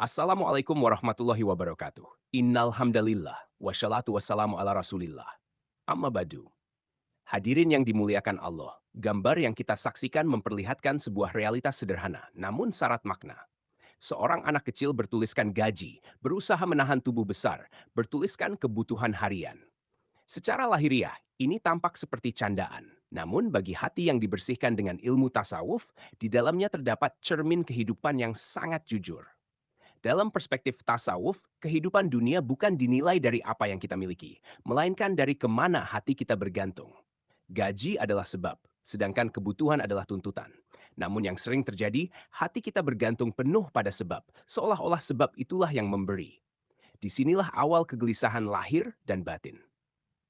Assalamualaikum warahmatullahi wabarakatuh. Innal hamdalillah wassalatu wassalamu ala Rasulillah. Amma badu. Hadirin yang dimuliakan Allah, gambar yang kita saksikan memperlihatkan sebuah realitas sederhana namun syarat makna. Seorang anak kecil bertuliskan gaji, berusaha menahan tubuh besar, bertuliskan kebutuhan harian. Secara lahiriah, ini tampak seperti candaan. Namun bagi hati yang dibersihkan dengan ilmu tasawuf, di dalamnya terdapat cermin kehidupan yang sangat jujur. Dalam perspektif tasawuf, kehidupan dunia bukan dinilai dari apa yang kita miliki, melainkan dari kemana hati kita bergantung. Gaji adalah sebab, sedangkan kebutuhan adalah tuntutan. Namun yang sering terjadi, hati kita bergantung penuh pada sebab, seolah-olah sebab itulah yang memberi. Disinilah awal kegelisahan lahir dan batin.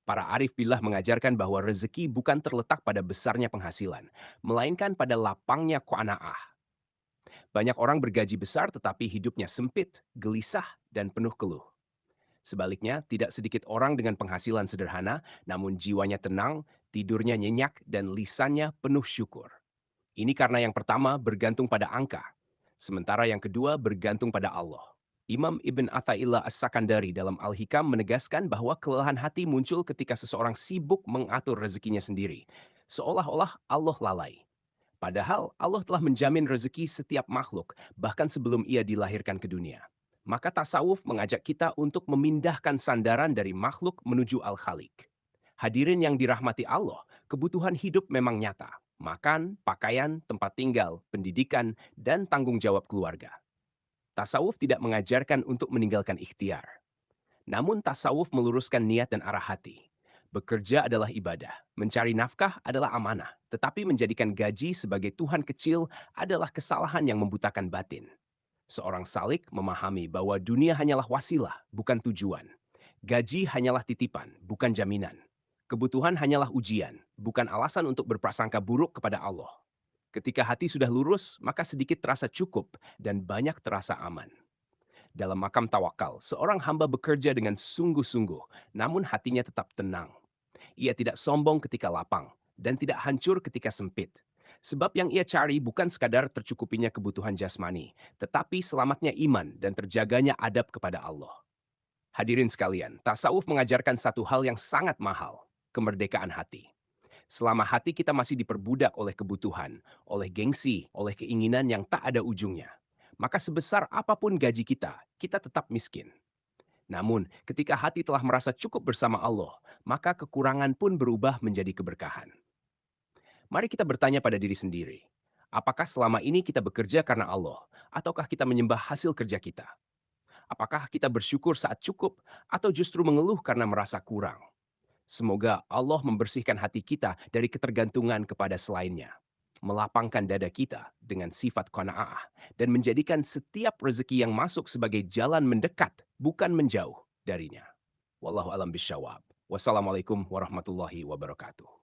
Para arif billah mengajarkan bahwa rezeki bukan terletak pada besarnya penghasilan, melainkan pada lapangnya qanaah. Banyak orang bergaji besar tetapi hidupnya sempit, gelisah, dan penuh keluh. Sebaliknya, tidak sedikit orang dengan penghasilan sederhana, namun jiwanya tenang, tidurnya nyenyak, dan lisannya penuh syukur. Ini karena yang pertama bergantung pada angka, sementara yang kedua bergantung pada Allah. Imam Ibn Athaillah As-Sakandari dalam Al-Hikam menegaskan bahwa kelelahan hati muncul ketika seseorang sibuk mengatur rezekinya sendiri, seolah-olah Allah lalai. Padahal Allah telah menjamin rezeki setiap makhluk, bahkan sebelum ia dilahirkan ke dunia. Maka tasawuf mengajak kita untuk memindahkan sandaran dari makhluk menuju Al-Khaliq. Hadirin yang dirahmati Allah, kebutuhan hidup memang nyata. Makan, pakaian, tempat tinggal, pendidikan, dan tanggung jawab keluarga. Tasawuf tidak mengajarkan untuk meninggalkan ikhtiar. Namun tasawuf meluruskan niat dan arah hati. Bekerja adalah ibadah, mencari nafkah adalah amanah, tetapi menjadikan gaji sebagai Tuhan kecil adalah kesalahan yang membutakan batin. Seorang salik memahami bahwa dunia hanyalah wasilah, bukan tujuan. Gaji hanyalah titipan, bukan jaminan. Kebutuhan hanyalah ujian, bukan alasan untuk berprasangka buruk kepada Allah. Ketika hati sudah lurus, maka sedikit terasa cukup dan banyak terasa aman. Dalam makam tawakal, seorang hamba bekerja dengan sungguh-sungguh, namun hatinya tetap tenang. Ia tidak sombong ketika lapang, dan tidak hancur ketika sempit. Sebab yang ia cari bukan sekadar tercukupinya kebutuhan jasmani, tetapi selamatnya iman dan terjaganya adab kepada Allah. Hadirin sekalian, tasawuf mengajarkan satu hal yang sangat mahal, kemerdekaan hati. Selama hati kita masih diperbudak oleh kebutuhan, oleh gengsi, oleh keinginan yang tak ada ujungnya, maka sebesar apapun gaji kita, kita tetap miskin. Namun, ketika hati telah merasa cukup bersama Allah, maka kekurangan pun berubah menjadi keberkahan. Mari kita bertanya pada diri sendiri, apakah selama ini kita bekerja karena Allah, ataukah kita menyembah hasil kerja kita? Apakah kita bersyukur saat cukup, atau justru mengeluh karena merasa kurang? Semoga Allah membersihkan hati kita dari ketergantungan kepada selainnya, melapangkan dada kita dengan sifat qanaah, dan menjadikan setiap rezeki yang masuk sebagai jalan mendekat, bukan menjauh darinya. Wallahu alam bisyawab. Wassalamualaikum warahmatullahi wabarakatuh.